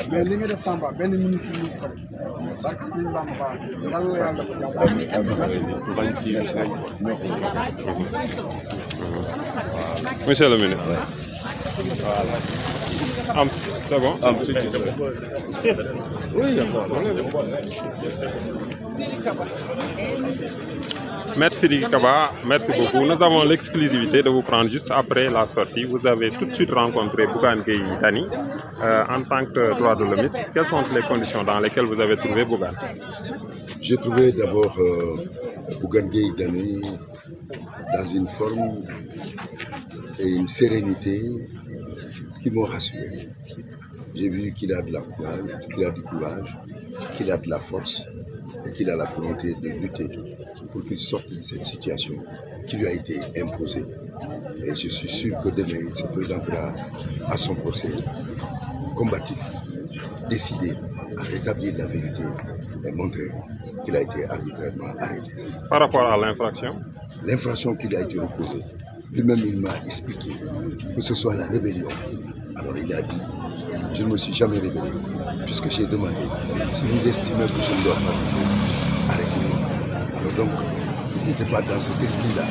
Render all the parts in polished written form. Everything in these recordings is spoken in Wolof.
mais li nga def Tamba benn ministre mu ko def barke Serigne Bamba Ba yàlla yàlla ko Monsieur le ministre. C'est bon? Oui, Maître Sidiki Kaba, merci beaucoup. Nous avons l'exclusivité de vous prendre juste après la sortie. Vous avez tout de suite rencontré Bougane Gueye Dany en tant que droit de l'homme. Quelles sont les conditions dans lesquelles vous avez trouvé Bougane? J'ai trouvé d'abord Bougane Gueye Dany dans une forme et une sérénité qui m'ont rassuré. J'ai vu qu'il a de la courage, qu'il a du courage, qu'il a de la force et qu'il a la volonté de lutter pour qu'il sorte de cette situation qui lui a été imposée. Et je suis sûr que demain, il se présentera à son procès combatif, décidé à rétablir la vérité et montrer qu'il a été arbitrairement arrêté. Par rapport à l'infraction? L'infraction qui lui a été reposée, lui-même il m'a expliqué que ce soit la rébellion. Alors il a dit, je ne me suis jamais rébellé, puisque j'ai demandé, si vous estimez que je ne dois pas, arrêtez-moi. Alors donc, il n'était pas dans cet esprit-là,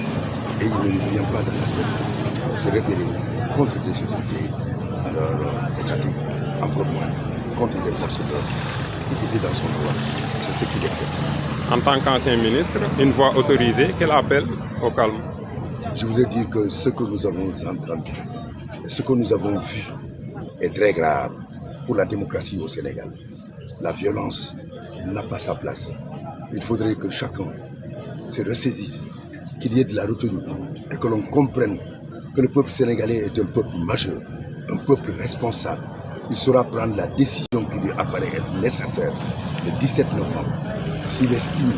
et il ne lui vient pas dans la tête de se rébeller contre des autorités, alors étatiques, encore moins, contre les forces de l'ordre. Il était dans son droit, c'est ce qu'il exerçait. En tant qu'ancien ministre, une voix autorisée, quel appel au calme? Je voudrais dire que ce que nous avons entendu, ce que nous avons vu est très grave pour la démocratie au Sénégal. La violence n'a pas sa place. Il faudrait que chacun se ressaisisse, qu'il y ait de la retenue et que l'on comprenne que le peuple sénégalais est un peuple majeur, un peuple responsable. Il saura prendre la décision qui lui apparaît être nécessaire le 17 novembre. S'il estime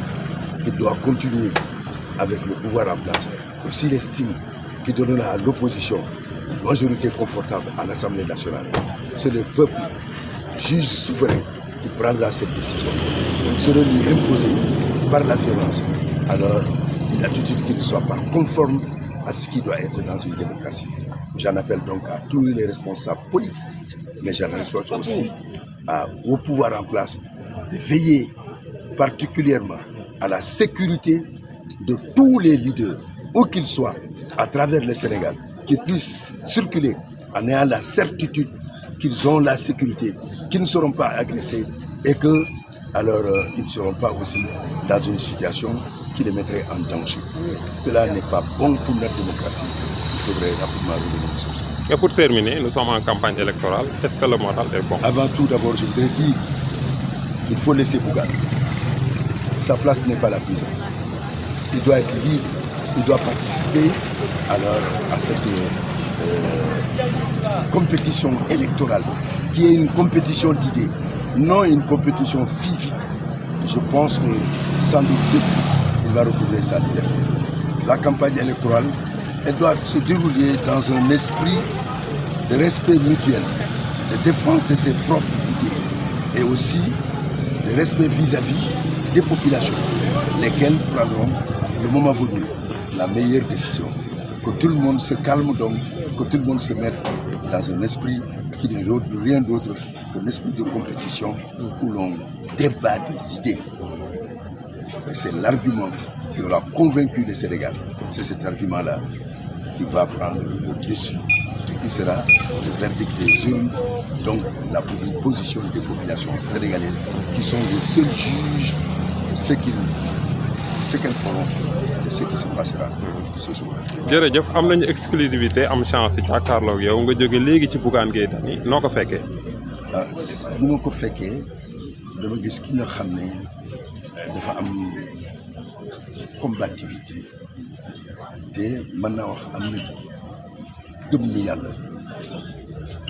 qu'il doit continuer avec le pouvoir en place, ou s'il estime qu'il donnera à l'opposition une majorité confortable à l'Assemblée nationale, c'est le peuple, juge souverain, qui prendra cette décision. On ne saurait lui imposer par la violence, alors une attitude qui ne soit pas conforme à ce qui doit être dans une démocratie. J'en appelle donc à tous les responsables politiques, mais j'en appelle aussi au pouvoir en place de veiller particulièrement à la sécurité de tous les leaders, où qu'ils soient, à travers le Sénégal, qu'ils puissent circuler en ayant la certitude qu'ils ont la sécurité, qu'ils ne seront pas agressés et que, alors, ils ne seront pas aussi dans une situation qui les mettrait en danger. Cela n'est pas bon pour notre démocratie. Il faudrait rapidement revenir sur ça. Et pour terminer, nous sommes en campagne électorale. Est-ce que le moral est bon? Avant tout, d'abord, je voudrais dire qu'il faut laisser Bougane. Sa place n'est pas la prison. Il doit être libre, il doit participer alors à cette compétition électorale, qui est une compétition d'idées, non une compétition physique. Je pense que sans doute il va retrouver sa liberté. La campagne électorale, elle doit se dérouler dans un esprit de respect mutuel, de défense de ses propres idées et aussi de respect vis-à-vis des populations, lesquelles prendront le moment venu la meilleure décision. Que tout le monde se calme donc, que tout le monde se mette dans un esprit qui n'est rien d'autre qu'un esprit de compétition où l'on débat des idées. Et c'est l'argument qui aura convaincu les Sénégal. C'est cet argument-là qui va prendre le dessus et qui sera le verdict des urnes, donc la position des populations sénégalaises qui sont les seuls juges de ce qu'elles feront et ce qui se passera ce jour. jërëjëf am nañu exclusivité am chance ci jàkkaarloo ak yow nga jóge léegi ci Bougane Gueye Dany noo ko fekkee. ni ma ko fekkee dama gis ki nga xam ne dafa am combativité te mën naa wax am na gëm ni yàlla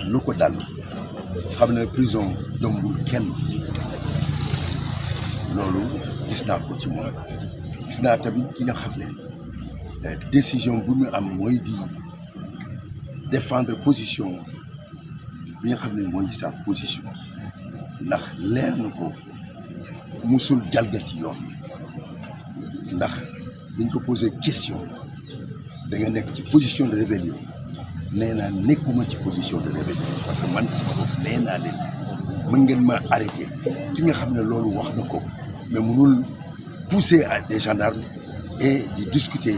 lu ko dal xam ne prison jombul kenn loolu gis naa ko ci moom. gis naa tamit ki nga xam ne décision bu ñu am mooy di défendre position bi nga xam ne mooy sa position ndax leer na ko musul jalgati yoon ndax biñ ko posé question da nga nekk ci position de rébellion nee naa nekkuma ci position de rébellion parce que man sama bopp nee naa leen mën ngeen ma arrêté ki nga xam ne loolu wax na ko mais mënul pousser à des gendarmes et di discuter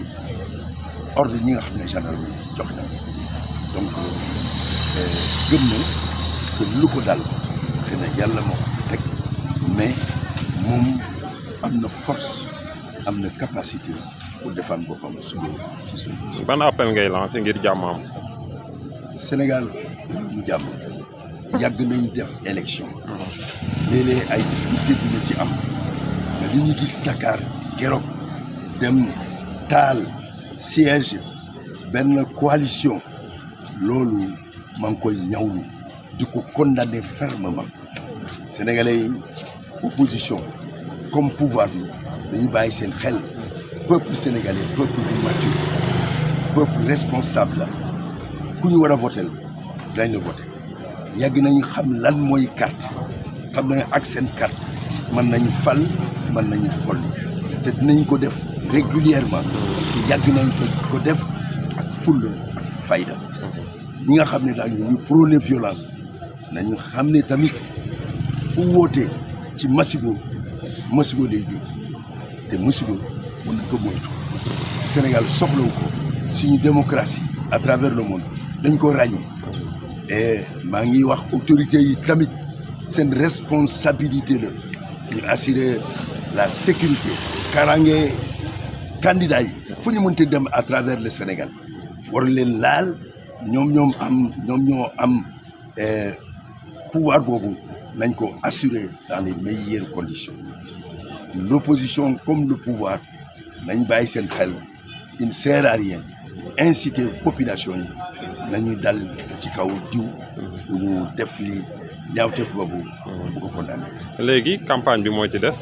ordre ñi nga xam ne gendarme yi jox na donc gëm na que lu ko dal xëy na yàlla moo ko teg mais moom am na force am na capacité pour défendre boppam suba ci suñu. ban appel ngay lancé ngir jàmmam. Sénégal ñu jàmm yàgg nañ def élection léeg-léeg ay difficulté dina ci am mais li ñu gis Dakar keroog dem taal siège benn coalition loolu maa ngi koy ñawlu di ko condamner fermement sénégalais yi opposition comme pouvoir bi dañu bàyyi seen xel peuple sénégalais peuple bu mature peuple responsable la ku ñu war a voter dañ la voter yàgg nañu xam lan mooy carte xam nañu ak seen carte mën nañu fal mën nañu fol te dinañ ko def régulièrement yàgg nañ ko def ak fulla ak fayda ñi nga xam ne daal ñu prôné violence nañu xam ne tamit ku woote ci masibo lay jóg te masibo mën na ko moytu Sénégal soxlawu ko suñu démocratie à travers le monde dañ ko ràññee et maa ngi wax autorités yi tamit seen responsabilité la ñu assurer la sécurité kaaraange candidat yi fu ñu mënti dem à travers le Sénégal war leen laal ñoom ñoo am pouvoir boobu nañ ko assurer dans les meilleures conditions l'opposition comme le pouvoir nañ bàyyi seen xel il ne sert à rien inciter population yi nañu dal ci kaw diw mu def li ñaawteef boobu bu ko condamné. léegi campagne bi moo ci des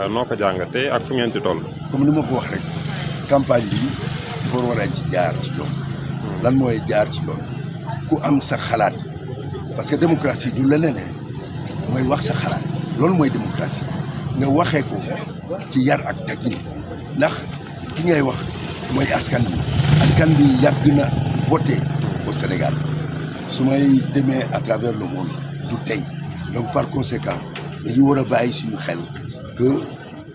noo ko jàngatee ak fu ngeen ci toll. comme ni ma ko wax rek campagne bi dafa war a ci jaar ci yoon. lan mooy jaar ci yoon ku am sa xalaat parce que démocratie du leneen mooy wax sa xalaat loolu mooy démocratie nga waxee ko ci yar ak teggin ndax ki ngay wax mooy askan bi yàgg na voté au Sénégal su may demee à travers le monde du tey donc par conséquent dañu war a bàyyi suñu xel que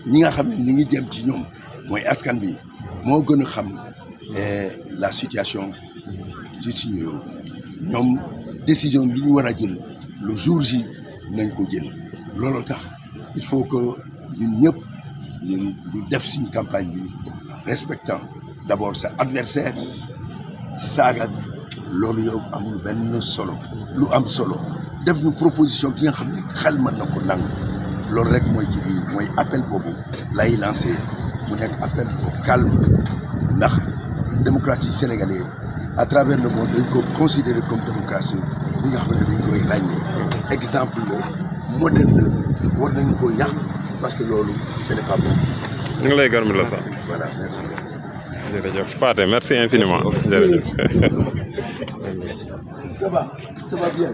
ñi nga xam ne ñu ngi jëm ci ñoom mooy askan bi moo gën a xam la situation ci suñu réew ñoom décision bi ñu war a jël le jour J nañ ko jël loolu tax il faut que ñun ñëpp ñu def suñu campagne bi respectant d'abord sa adversaire saaga bi loolu yow amul benn solo lu am solo def ñu proposition bi nga xam ne xel mën na ko nangu loolu rek mooy ci biir mooy appel boobu lay lancé mu nekk appel au calme ndax démocratie sénégalaise à travers le monde dañ ko considéré comme démocratie bi nga xam ne dañ koy ràññee exemple la modèle la war nañu ko yàq parce que loolu ce n'est pas bon. ñu ngi lay gërëm la sax. Voilà, merci. jërëjëf Pathé merci infiniment. jërëjëf. Ça va bien.